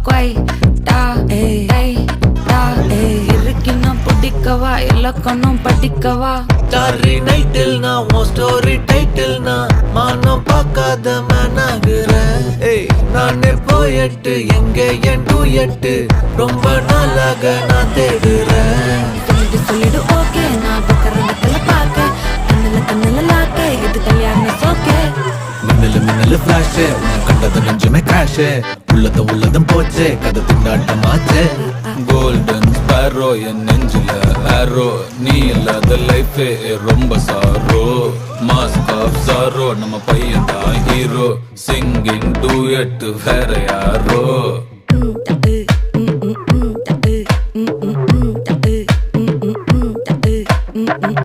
quay ta ey ta irukina pudikava illakanam padikava starry night il na mo story title na manam pakada managura hey naane poet enge en duet romba nalaga na thedura சொல்லிடு okay நான் பக்கறதுல பாக்க கண்ணல லாக்க இது கல்யாணம் சோகே மின்னலு flash உன்னை கண்டது நெஞ்சுமே crash உள்ளதும் போச்சே கதை திண்டாட்டமாச்சே கோல்டன் ஸ்பேரோ என் நெஞ்சில ஆரோ நீ இல்லாத லைஃபே ரொம்ப சாரோ மாஸ்க் ஆஃப் சாரோ நம்ம பையன் தான் ஹீரோ சிங்கிங் டூயட் வேற யாரோ